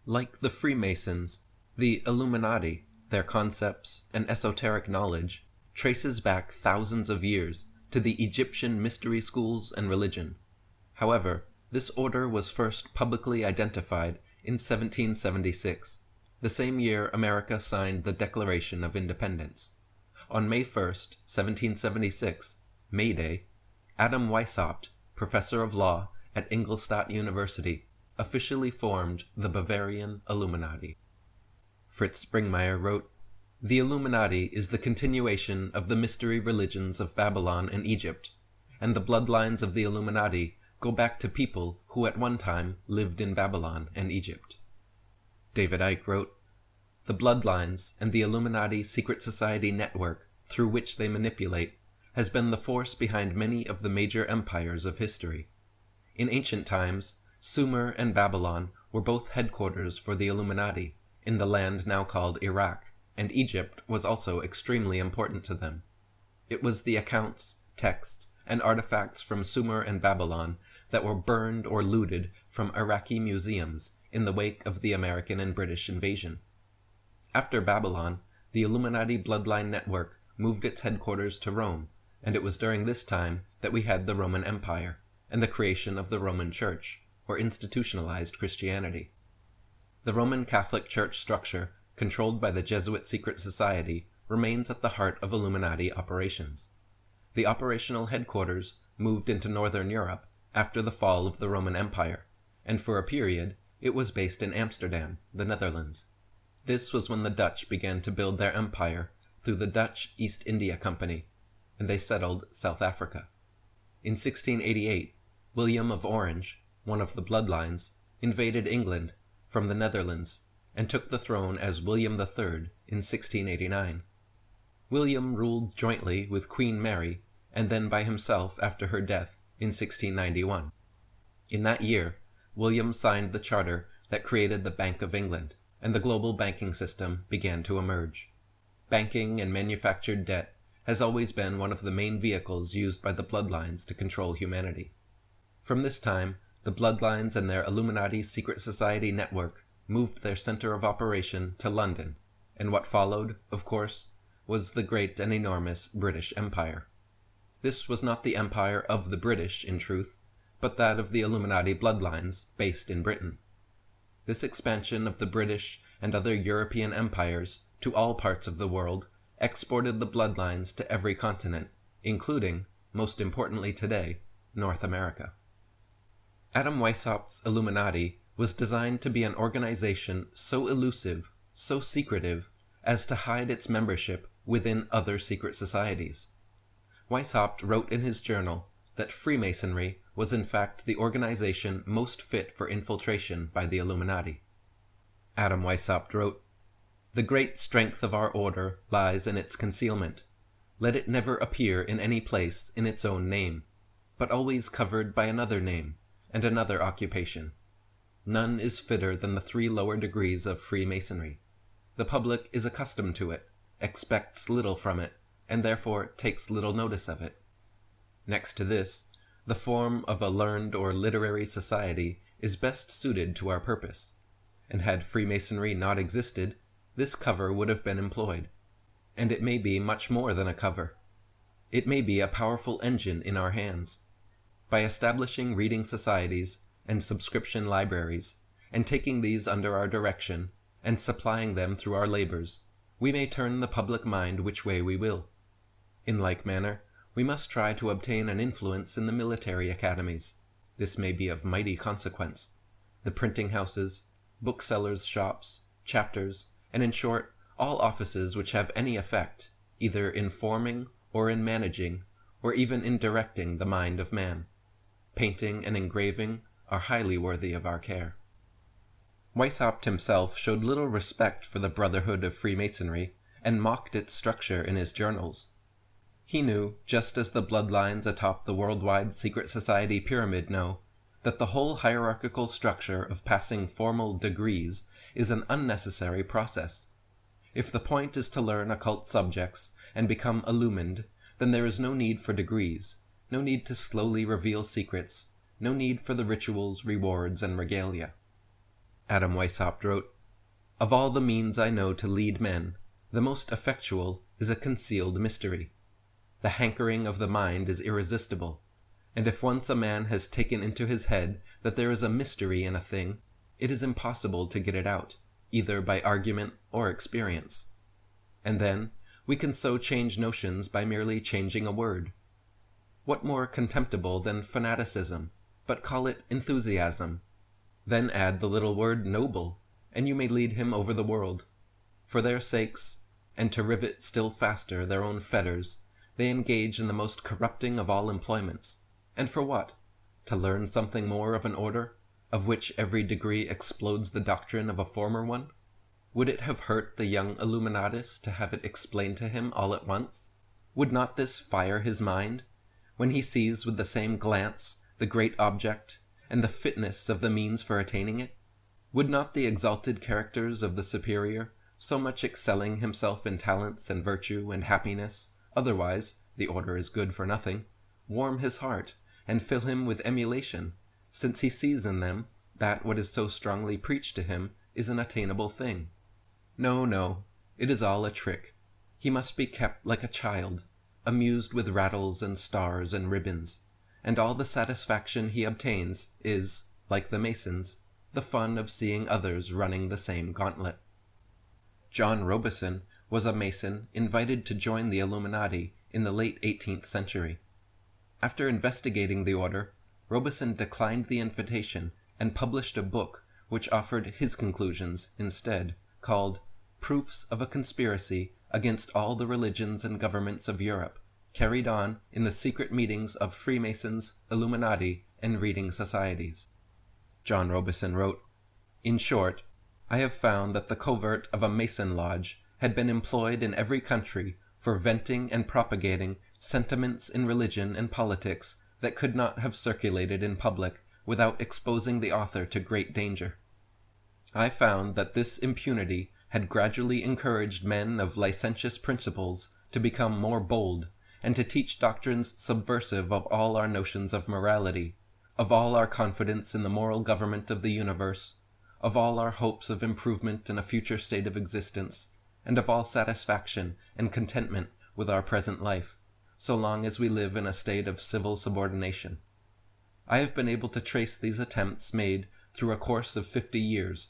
Like the Freemasons, the Illuminati, their concepts and esoteric knowledge traces back thousands of years to the Egyptian mystery schools and religion. However, this order was first publicly identified in 1776, the same year America signed the Declaration of Independence. On May 1st, 1776, May Day, Adam Weishaupt, professor of law at Ingolstadt University, officially formed the Bavarian Illuminati. Fritz Springmeier wrote, "The Illuminati is the continuation of the mystery religions of Babylon and Egypt, and the bloodlines of the Illuminati go back to people who at one time lived in Babylon and Egypt." David Icke wrote, "The bloodlines and the Illuminati secret society network through which they manipulate has been the force behind many of the major empires of history. In ancient times, Sumer and Babylon were both headquarters for the Illuminati in the land now called Iraq, and Egypt was also extremely important to them. It was the accounts, texts, and artifacts from Sumer and Babylon that were burned or looted from Iraqi museums in the wake of the American and British invasion. After Babylon, the Illuminati bloodline network moved its headquarters to Rome, and it was during this time that we had the Roman Empire and the creation of the Roman Church, or institutionalized Christianity. The Roman Catholic Church structure, controlled by the Jesuit secret society, remains at the heart of Illuminati operations. The operational headquarters moved into Northern Europe after the fall of the Roman Empire, and for a period it was based in Amsterdam, the Netherlands. This was when the Dutch began to build their empire through the Dutch East India Company, and they settled South Africa. In 1688, William of Orange, one of the bloodlines, invaded England from the Netherlands and took the throne as William III in 1689. William ruled jointly with Queen Mary and then by himself after her death in 1691. In that year, William signed the charter that created the Bank of England, and the global banking system began to emerge. Banking and manufactured debt has always been one of the main vehicles used by the bloodlines to control humanity. From this time, the bloodlines and their Illuminati secret society network moved their center of operation to London, and what followed, of course, was the great and enormous British Empire. This was not the empire of the British, in truth, but that of the Illuminati bloodlines based in Britain. This expansion of the British and other European empires to all parts of the world exported the bloodlines to every continent, including, most importantly today, North America. Adam Weishaupt's Illuminati was designed to be an organization so elusive, so secretive, as to hide its membership within other secret societies. Weishaupt wrote in his journal that Freemasonry was in fact the organization most fit for infiltration by the Illuminati. Adam Weishaupt wrote, "The great strength of our order lies in its concealment. Let it never appear in any place in its own name, but always covered by another name and another occupation. None is fitter than the 3 lower degrees of Freemasonry. The public is accustomed to it, expects little from it, and therefore takes little notice of it. Next to this, the form of a learned or literary society is best suited to our purpose, and had Freemasonry not existed, this cover would have been employed. And it may be much more than a cover. It may be a powerful engine in our hands. By establishing reading societies and subscription libraries, and taking these under our direction, and supplying them through our labors, we may turn the public mind which way we will. In like manner, we must try to obtain an influence in the military academies. This may be of mighty consequence. The printing houses, booksellers' shops, chapters, and in short, all offices which have any effect, either in forming or in managing, or even in directing the mind of man. Painting and engraving are highly worthy of our care." Weishaupt himself showed little respect for the Brotherhood of Freemasonry, and mocked its structure in his journals. He knew, just as the bloodlines atop the worldwide secret society pyramid know, that the whole hierarchical structure of passing formal degrees is an unnecessary process. If the point is to learn occult subjects and become illumined, then there is no need for degrees, no need to slowly reveal secrets, no need for the rituals, rewards, and regalia. Adam Weishaupt wrote, "Of all the means I know to lead men, the most effectual is a concealed mystery. The hankering of the mind is irresistible, and if once a man has taken into his head that there is a mystery in a thing, it is impossible to get it out, either by argument or experience. And then, we can so change notions by merely changing a word. What more contemptible than fanaticism, but call it enthusiasm? Then add the little word noble, and you may lead him over the world. For their sakes, and to rivet still faster their own fetters, they engage in the most corrupting of all employments. And for what? To learn something more of an order, of which every degree explodes the doctrine of a former one? Would it have hurt the young Illuminatus to have it explained to him all at once? Would not this fire his mind, when he sees with the same glance the great object, and the fitness of the means for attaining it? Would not the exalted characters of the superior, so much excelling himself in talents and virtue and happiness, otherwise the order is good for nothing, warm his heart, and fill him with emulation, since he sees in them that what is so strongly preached to him is an attainable thing? No, no, it is all a trick. He must be kept like a child, amused with rattles and stars and ribbons, and all the satisfaction he obtains is, like the Masons, the fun of seeing others running the same gauntlet. John Robison was a Mason invited to join the Illuminati in the late 18th century. After investigating the order, Robison declined the invitation and published a book which offered his conclusions instead, called Proofs of a Conspiracy Against All the Religions and Governments of Europe, carried on in the secret meetings of Freemasons, Illuminati, and reading societies. John Robison wrote, "In short, I have found that the covert of a Mason lodge had been employed in every country for venting and propagating sentiments in religion and politics that could not have circulated in public without exposing the author to great danger. I found that this impunity had gradually encouraged men of licentious principles to become more bold, and to teach doctrines subversive of all our notions of morality, of all our confidence in the moral government of the universe, of all our hopes of improvement in a future state of existence, and of all satisfaction and contentment with our present life, so long as we live in a state of civil subordination. I have been able to trace these attempts made through a course of 50 years.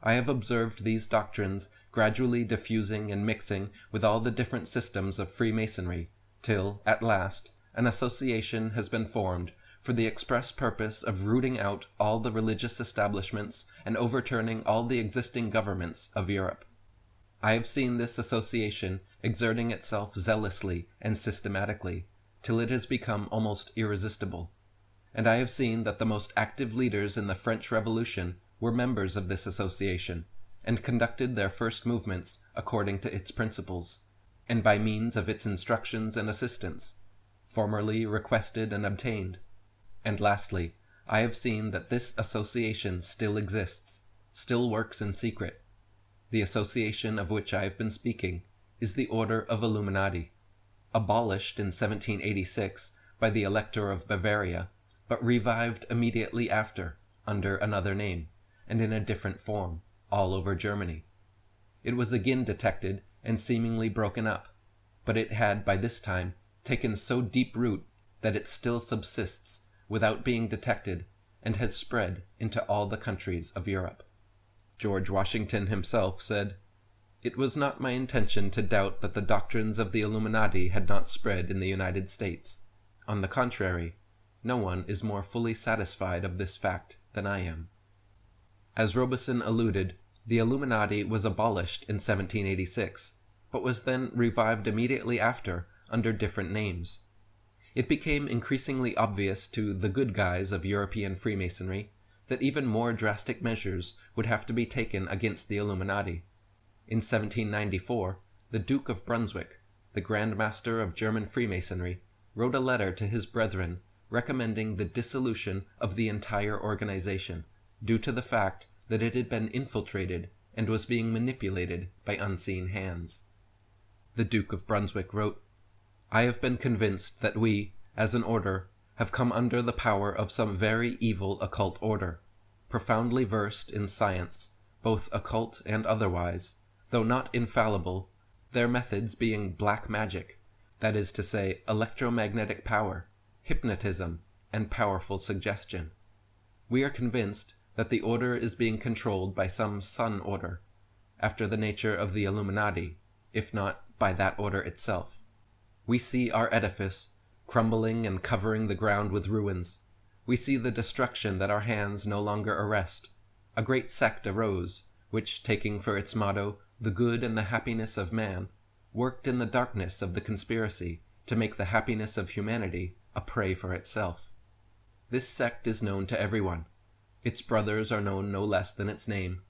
I have observed these doctrines gradually diffusing and mixing with all the different systems of Freemasonry, till, at last, an association has been formed for the express purpose of rooting out all the religious establishments and overturning all the existing governments of Europe. I have seen this association exerting itself zealously and systematically, till it has become almost irresistible. And I have seen that the most active leaders in the French Revolution were members of this association, and conducted their first movements according to its principles, and by means of its instructions and assistance, formerly requested and obtained. And lastly, I have seen that this association still exists, still works in secret. The association of which I have been speaking is the Order of Illuminati, abolished in 1786 by the Elector of Bavaria, but revived immediately after, under another name, and in a different form, all over Germany. It was again detected and seemingly broken up, but it had by this time taken so deep root that it still subsists without being detected, and has spread into all the countries of Europe. George Washington himself said, "It was not my intention to doubt that the doctrines of the Illuminati had not spread in the United States. On the contrary, no one is more fully satisfied of this fact than I am." As Robison alluded, the Illuminati was abolished in 1786, but was then revived immediately after under different names. It became increasingly obvious to the good guys of European Freemasonry that even more drastic measures would have to be taken against the Illuminati. In 1794, the Duke of Brunswick, the Grand Master of German Freemasonry, wrote a letter to his brethren recommending the dissolution of the entire organization, due to the fact that it had been infiltrated and was being manipulated by unseen hands. The Duke of Brunswick wrote, "I have been convinced that we, as an order, have come under the power of some very evil occult order. profoundly versed in science, both occult and otherwise, though not infallible, their methods being black magic, that is to say, electromagnetic power, hypnotism, and powerful suggestion. We are convinced that the order is being controlled by some sun order, after the nature of the Illuminati, if not by that order itself. We see our edifice crumbling and covering the ground with ruins. We see the destruction that our hands no longer arrest. A great sect arose, which, taking for its motto the good and the happiness of man, worked in the darkness of the conspiracy to make the happiness of humanity a prey for itself. This sect is known to everyone. Its brothers are known no less than its name.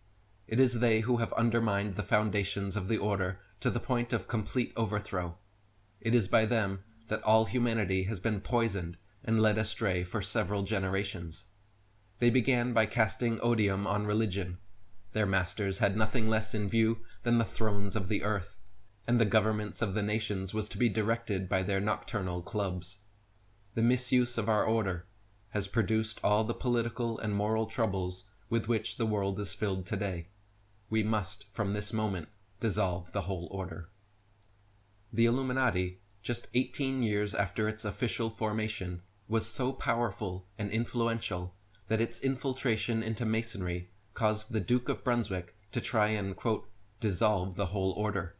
It is they who have undermined the foundations of the order to the point of complete overthrow. It is by them that all humanity has been poisoned and led astray for several generations. They began by casting odium on religion. Their masters had nothing less in view than the thrones of the earth, and the governments of the nations was to be directed by their nocturnal clubs. The misuse of our order has produced all the political and moral troubles with which the world is filled today. We must, from this moment, dissolve the whole order. The Illuminati, just 18 years after its official formation, was so powerful and influential that its infiltration into Masonry caused the Duke of Brunswick to try and, quote, dissolve the whole order.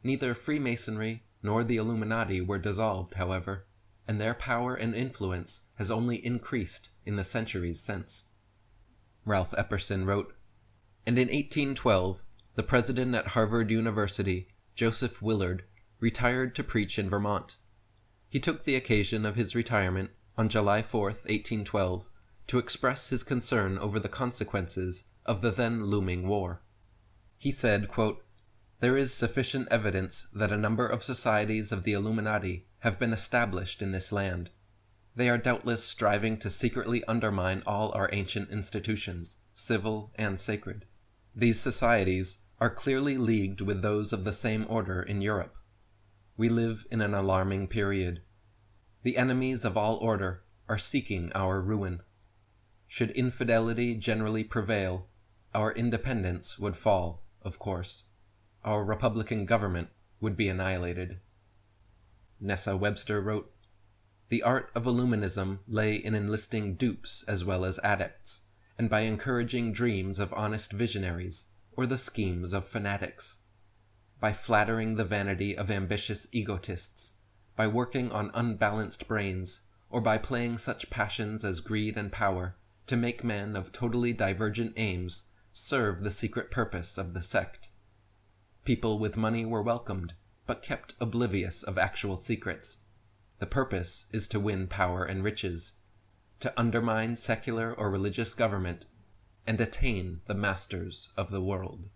Neither Freemasonry nor the Illuminati were dissolved, however, and their power and influence has only increased in the centuries since. Ralph Epperson wrote, "And in 1812, the president at Harvard University, Joseph Willard, retired to preach in Vermont. He took the occasion of his retirement, on July 4th, 1812, to express his concern over the consequences of the then looming war. He said, quote, 'There is sufficient evidence that a number of societies of the Illuminati have been established in this land. They are doubtless striving to secretly undermine all our ancient institutions, civil and sacred. These societies are clearly leagued with those of the same order in Europe. We live in an alarming period. The enemies of all order are seeking our ruin. Should infidelity generally prevail, our independence would fall, of course. Our republican government would be annihilated.'" Nessa Webster wrote, "The art of Illuminism lay in enlisting dupes as well as adepts, and by encouraging dreams of honest visionaries, or the schemes of fanatics. By flattering the vanity of ambitious egotists, by working on unbalanced brains, or by playing such passions as greed and power to make men of totally divergent aims serve the secret purpose of the sect. People with money were welcomed, but kept oblivious of actual secrets. The purpose is to win power and riches, to undermine secular or religious government, and attain the masters of the world."